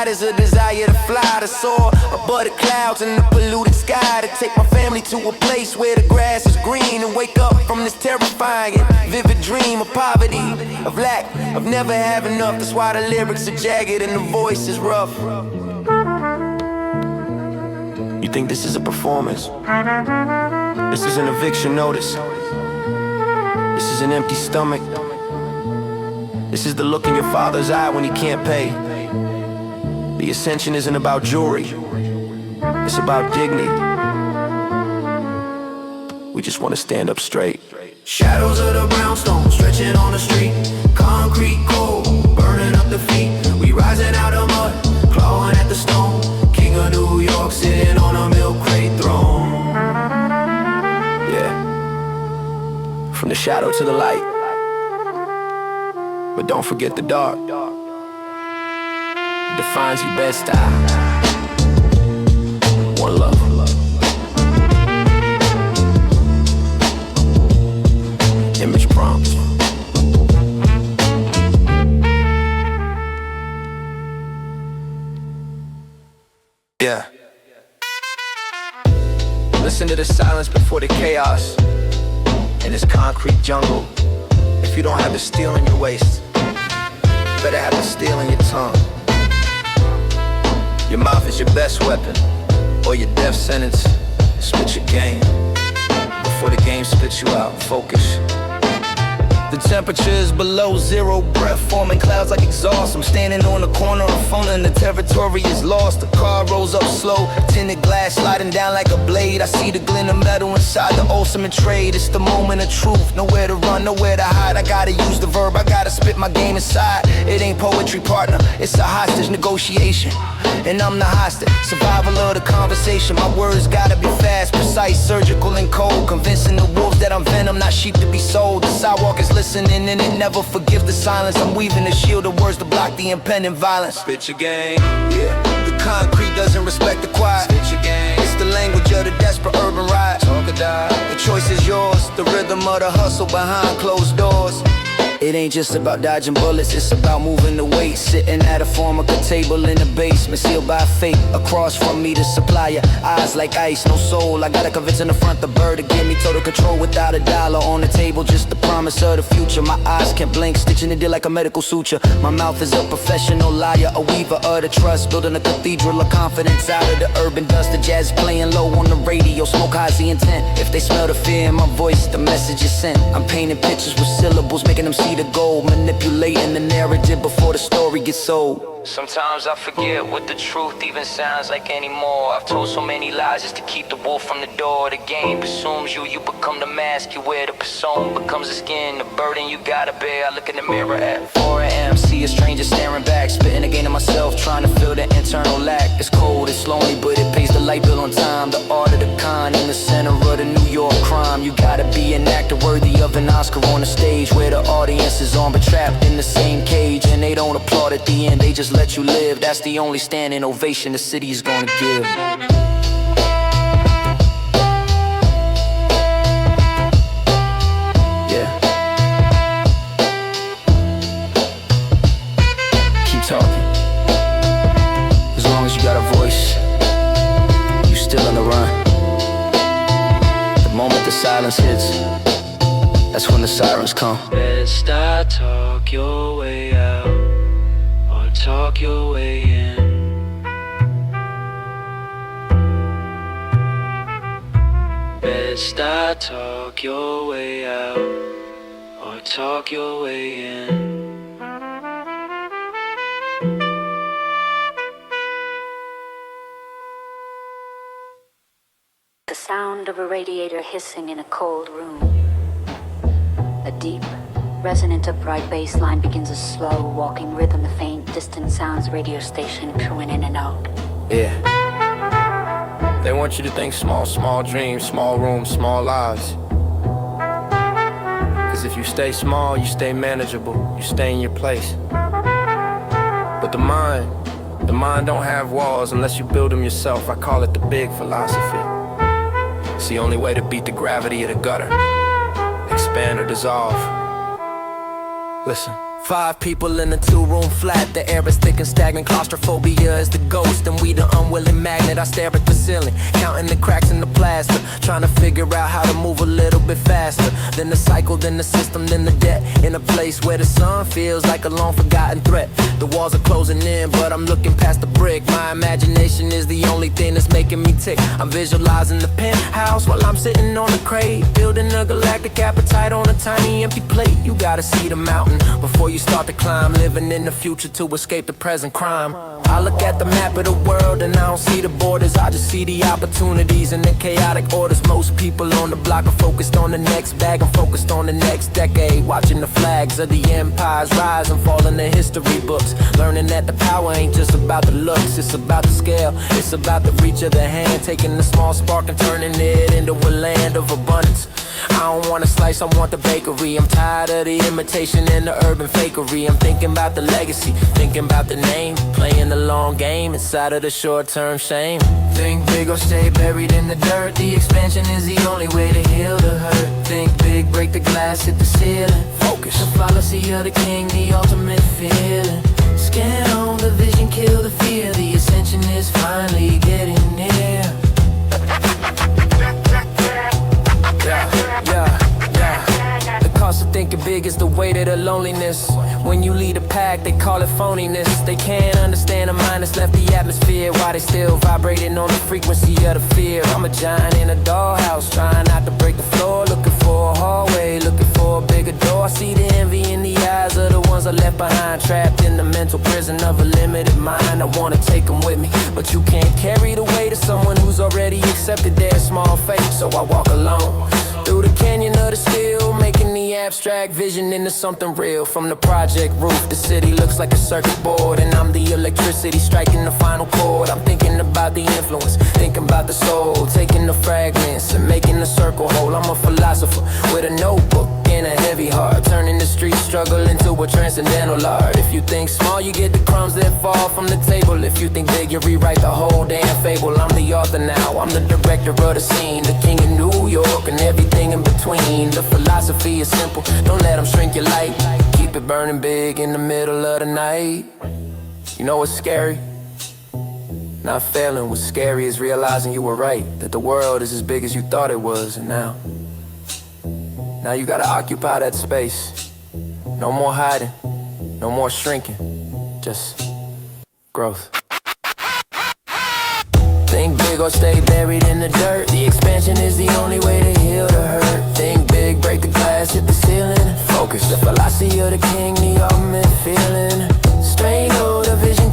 is a desire to fly, to soar above the clouds and the polluted sky, to take my family to a place where the grass is green, and wake up from this terrifying and vivid dream of poverty, of lack, of never have enough. That's why the lyrics are jagged and the voice is rough. You think this is a performance? This is an eviction notice. This is an empty stomach. This is the look in your father's eye when he can't pay. The ascension isn't about jewelry, it's about dignity. We just want to stand up straight. Shadows of the brownstone stretching on the street. Concrete cold, burning up the feet. We rising out of mud, clawing at the stone. King of New York, sitting on a milk crate throne. Yeah, from the shadow to the light, but don't forget the dark. It defines you best. One love. Image prompt. Yeah. Listen to the silence before the chaos in this concrete jungle. If you don't have the steel in your waist, you better have the steel in your tongue. Your mouth is your best weapon, or your death sentence. Spit your game before the game spits you out. Focus. The temperature is below zero, breath forming clouds like exhaust. I'm standing on the corner of phone and the territory is lost. The car rolls up slow, tinted glass sliding down like a blade. I see the glint of metal inside the ultimate trade. It's the moment of truth, nowhere to run, nowhere to hide. I gotta use the verb, I gotta spit my game inside. It ain't poetry, partner, it's a hostage negotiation, and I'm the hostage, survival of the conversation. My words gotta be fast, precise, surgical and cold, convincing the wolves that I'm venom, not sheep to be sold. The sidewalk is listening and it never forgives the silence. I'm weaving a shield of words to block the impending violence. Spit your game. Yeah, the concrete doesn't respect the quiet. Spit your game. It's the language of the desperate urban ride. Talk or die. The choice is yours, the rhythm of the hustle behind closed doors. It ain't just about dodging bullets, it's about moving the weight. Sitting at a formica table in the basement, sealed by fate. Across from me the supplier, eyes like ice, no soul. I gotta convince in the front the bird to give me total control. Without a dollar on the table, just the promise of the future. My eyes can't blink, stitching the deal like a medical suture. My mouth is a professional liar, a weaver of the trust, building a cathedral of confidence out of the urban dust. The jazz playing low on the radio, smoke highs the intent. If they smell the fear in my voice, the message is sent. I'm painting pictures with syllables, making them see the gold, manipulating the narrative before the story gets sold. Sometimes I forget what the truth even sounds like anymore. I've told so many lies just to keep the wolf from the door. The game consumes you, you become the mask you wear. The persona becomes the skin, the burden you gotta bear. I look in the mirror at 4 a.m., see a stranger staring back, spitting again to myself, trying to fill the internal lack. It's cold, it's lonely, but it pays the light bill on time. The art of the con in the center of the New York crime. You gotta be an actor worthy of an Oscar on the stage, where the audience is on but trapped in the same cage, and they don't applaud at the end, they just let you live. That's the only standing ovation the city is gonna give. Yeah. Keep talking. As long as you got a voice, you still on the run. The moment the silence hits, that's when the sirens come. Best I talk your way out, or talk your way in. Best I talk your way out, or talk your way in. The sound of a radiator hissing in a cold room. A deep, resonant, upright bass line begins a slow, walking rhythm, the faint, distant sounds radio station crewing in and out. Yeah. They want you to think small, small dreams, small rooms, small lives. Cause if you stay small, you stay manageable, you stay in your place. But the mind don't have walls unless you build them yourself. I call it the big philosophy. It's the only way to beat the gravity of the gutter. Expand or dissolve. Listen. 5 people in a 2-room flat. The air is thick and stagnant. Claustrophobia is the ghost, and we the unwilling magnet. I stare at the ceiling, counting the cracks in the plaster, trying to figure out how to move a little bit faster. Then the cycle, then the system, then the debt. In a place where the sun feels like a long forgotten threat. The walls are closing in, but I'm looking past the brick. My imagination is the only thing that's making me tick. I'm visualizing the penthouse while I'm sitting on the crate, building a galactic appetite on a tiny empty plate. You gotta see the mountain before you start to climb, living in the future to escape the present crime. I look at the map of the world and I don't see the borders, I just see the opportunities and the chaotic orders. Most people on the block are focused on the next bag, I'm focused on the next decade, watching the flags of the empires rise and fall in the history books, learning that the power ain't just about the looks, it's about the scale, it's about the reach of the hand, taking the small spark and turning it into a land of abundance. I don't want a slice, I want the bakery. I'm tired of the imitation and the urban fakery. I'm thinking about the legacy, thinking about the name, playing the long game inside of the short-term shame. Think big or stay buried in the dirt. The expansion is the only way to heal the hurt. Think big, break the glass, hit the ceiling. Focus. The fallacy of the king, the ultimate feeling. Scan on the vision, kill the fear. The ascension is finally getting near. Yeah. The cost of thinking big is the weight of the loneliness. When you lead a pack, they call it phoniness. They can't understand a mind that's left the atmosphere, why they still vibrating on the frequency of the fear. I'm a giant in a dollhouse, trying not to break the floor, looking for a hallway, looking for a bigger door. I see the envy in the eyes of the ones I left behind, trapped in the mental prison of a limited mind. I wanna take them with me, but you can't carry the weight of someone who's already accepted their small fate. So I walk alone through the canyon of the steel, making the abstract vision into something real. From the project roof, the city looks like a circuit board, and I'm the electricity striking the final chord. I'm thinking about the influence, thinking about the soul, taking the fragments and making the circle whole. I'm a philosopher with a notebook and a heavy heart, turning the street struggle into a transcendental art. If you think small, you get the crumbs that fall from the table. If you think big, you rewrite the whole damn fable. I'm the author now, I'm the director of the scene, the king of New York and everything in between. The philosophy is simple, don't let them shrink your light. Keep it burning big in the middle of the night. You know what's scary? Not failing. What's scary is realizing you were right, that the world is as big as you thought it was. And now you gotta occupy that space. No more hiding, no more shrinking, just growth. Think big or stay buried in the dirt. The expansion is the only way to heal the hurt. Think big, break the glass, hit the ceiling. Focus. The philosophy of the king, the ultimate feeling. Strangle the vision,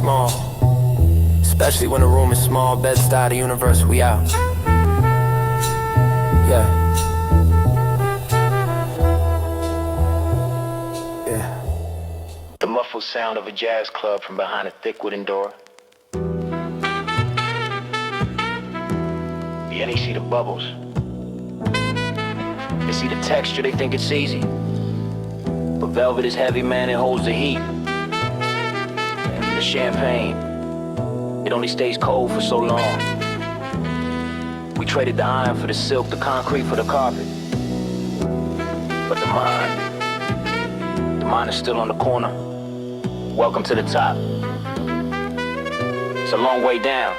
small. Especially when the room is small. Bed-Stuy, the universe, we out. Yeah. Yeah. The muffled sound of a jazz club from behind a thick wooden door. Yeah, they see the bubbles. They see the texture, they think it's easy. But velvet is heavy, man, it holds the heat. And the champagne, it only stays cold for so long. We traded the iron for the silk, the concrete for the carpet. But the mind is still on the corner. Welcome to the top. It's a long way down.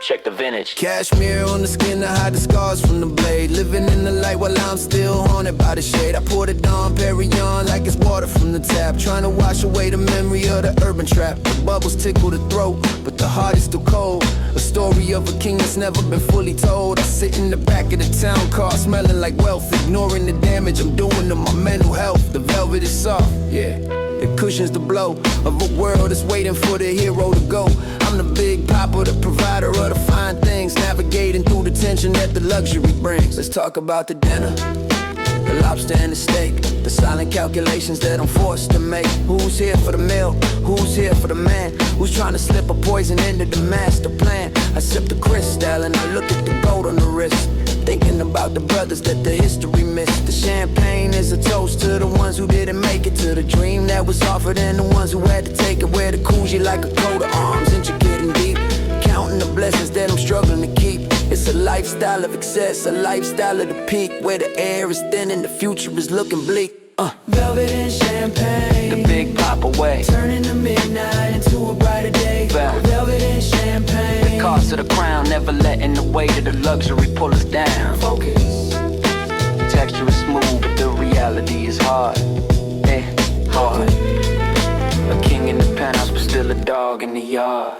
Check the vintage. Cashmere on the skin to hide the scars from the blade. Living in the light while I'm still haunted by the shade. I pour the Dom Perignon like it's water from the tap. Trying to wash away the memory of the urban trap. The bubbles tickle the throat, but the heart is still cold. A story of a king that's never been fully told. I sit in the back of the town car smelling like wealth, ignoring the damage I'm doing to my mental health. The velvet is soft, yeah. It cushions the blow of a world that's waiting for the hero to go. I'm the big papa, the provider of the fine things, navigating through the tension that the luxury brings. Let's talk about the dinner, the lobster and the steak, the silent calculations that I'm forced to make. Who's here for the meal? Who's here for the man? Who's trying to slip a poison into the master plan? I sip the crystal and I look at the gold on the wrist, thinking about the brothers that the history missed. The champagne is a toast to the ones who didn't make it, to the dream that was offered and the ones who had to take it. Wear the koozie like a coat of arms, intricate and deep, counting the blessings that I'm struggling to keep. It's a lifestyle of excess, a lifestyle of the peak, where the air is thin and the future is looking bleak. Velvet and champagne, The big pop away. turning the midnight into a brighter day. Velvet and champagne, The cost of the crown, never letting the weight of the luxury pull us down. focus. The texture is smooth, but the reality is hard. Hard. A king in the penthouse, but still a dog in the yard.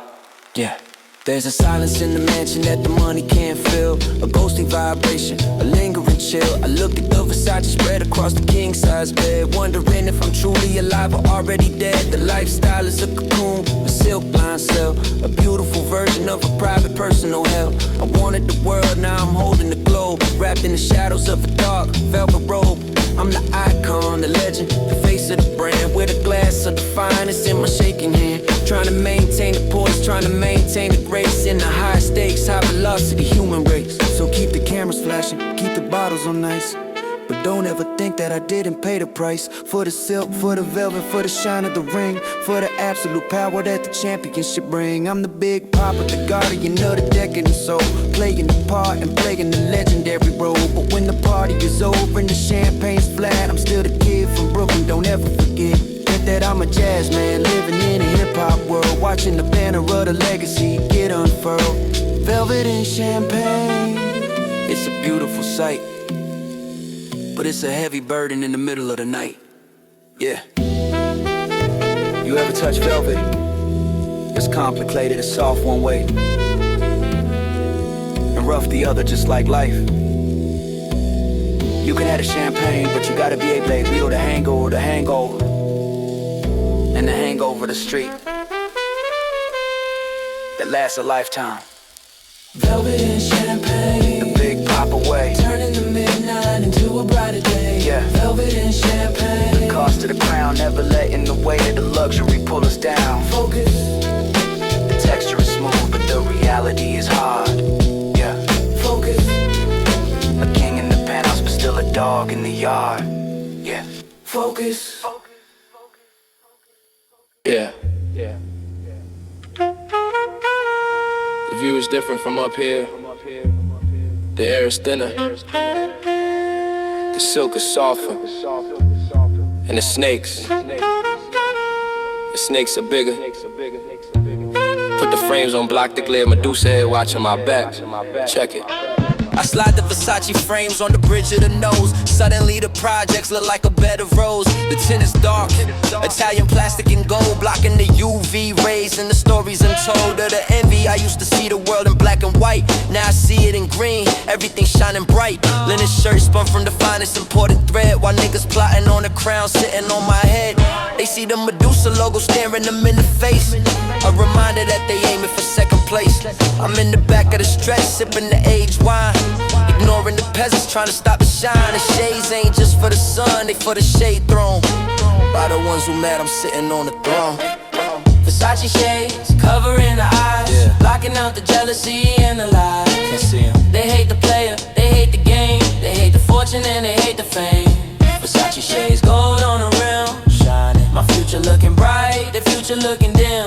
Yeah. There's a silence in the mansion that the money can't fill. A ghostly vibration, a lingering chill. I look at the Versace spread across the king-size bed, wondering if I'm truly alive or already dead. The lifestyle is a cocoon, a silk blind cell, a beautiful version of a private personal hell. I wanted the world, now I'm holding the globe, wrapped in the shadows of a dark velvet robe. I'm the icon, the legend, the face of the brand, with a glass of the finest in my shaking hand. Trying to maintain the poise, trying to maintain the grace in the high stakes, high velocity human race. So keep the cameras flashing, keep the bottles on ice, but don't ever think that I didn't pay the price. For the silk, for the velvet, for the shine of the ring, for the absolute power that the championship bring. I'm the big papa, the guardian of the decadent soul, playing the part and playing the legendary role. But when the party is over and the champagne's flat, I'm still the kid from Brooklyn, don't ever forget that I'm a jazz man living in a hip-hop world, watching the banner of the legacy get unfurled. Velvet and champagne, it's a beautiful sight, but it's a heavy burden in the middle of the night. Yeah. You ever touch velvet? It's complicated, it's soft one way and rough the other, just like life. You can have the champagne, but you gotta be able to wield the hangover, and the hangover the street that lasts a lifetime. Velvet and champagne, the big pop away, turning the midnight into a brighter day. Yeah. Velvet and champagne, the cost of the crown, never letting the weight of the luxury pull us down. Focus. The texture is smooth, but the reality is hard. Yeah. Focus. A king in the penthouse, but still a dog in the yard. Yeah. Focus. Yeah. The view is different from up here. The air is thinner. The silk is softer. And the snakes are bigger. Put the frames on block the glare. Medusa head watching my back. Check it. I slide the Versace frames on the bridge of the nose. Suddenly the projects look like a bed of rose. The tint is dark, Italian plastic and gold, blocking the UV rays. face and the stories untold of the envy. I used to see the world in black and white, now I see it in green, everything shining bright. Linen shirt spun from the finest imported thread, while niggas plotting on the crown sitting on my head. They see the Medusa logo staring them in the face, a reminder that they aiming for second place. I'm in the back of the stretch sipping the aged wine, ignoring the peasants trying to stop the shine. The shades ain't just for the sun, they for the shade thrown by the ones who mad I'm sitting on the throne. Versace shades covering the eyes, blocking out the jealousy and the lies. Can't see 'em. They hate the player, they hate the game, they hate the fortune and they hate the fame. Versace shades, gold on the rim, shining. My future looking bright, the future looking dim.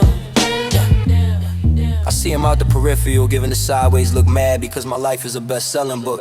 I see him out the peripheral, giving the sideways look mad because my life is a best-selling book.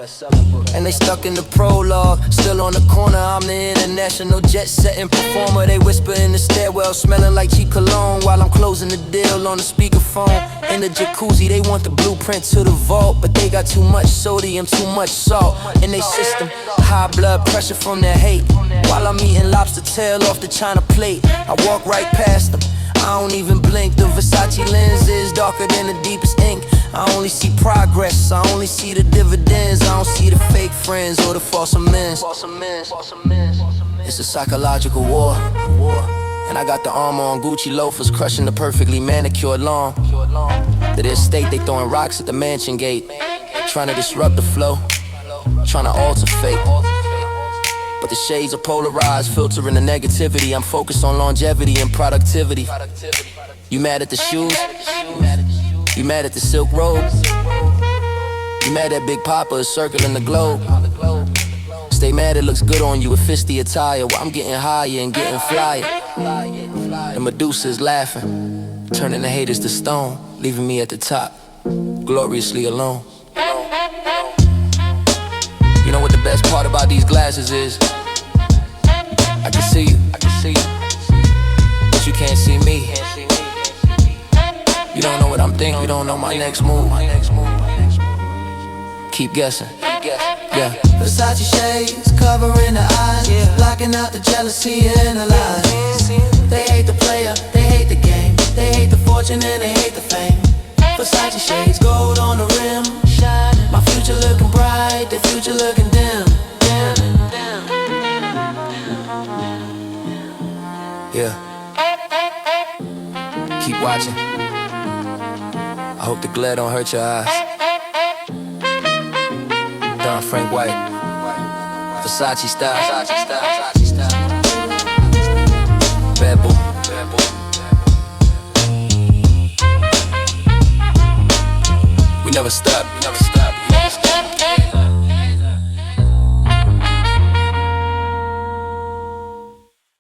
And they stuck in the prologue, still on the corner. I'm the international jet-setting performer. They whisper in the stairwell, smelling like cheap cologne, while I'm closing the deal on the speakerphone. In the jacuzzi, they want the blueprint to the vault, but they got too much sodium, too much salt in their system. High blood pressure from their hate, while I'm eating lobster tail off the china plate. I walk right past them, I don't even blink. The Versace lens is darker than the deepest ink. I only see progress, I only see the dividends. I don't see the fake friends or the false amends. It's a psychological war, and I got the armor on Gucci loafers, crushing the perfectly manicured lawn. To their state, they throwing rocks at the mansion gate, trying to disrupt the flow, trying to alter fate. But the shades are polarized, filtering the negativity. I'm focused on longevity and productivity. You mad at the shoes? You mad at the silk robe? You mad at Big Papa is circling the globe? Stay mad, it looks good on you with fisty attire, while I'm getting higher and getting flyer. The Medusa is laughing, turning the haters to stone, leaving me at the top, gloriously alone. You know what the best part about these glasses is? I can see you, but you can't see me. You don't know what I'm thinking, you don't know my next move. Keep guessing, yeah. Versace shades covering the eyes, blocking out the jealousy and the lies. They hate the player, they hate the game, they hate the fortune and they hate the fame. Versace shades, gold on the rim, shining. My future looking bright, the future looking dim. Yeah. Keep watching. I hope the glare don't hurt your eyes. Don Frank White, Versace style. Bad boy. We never stop.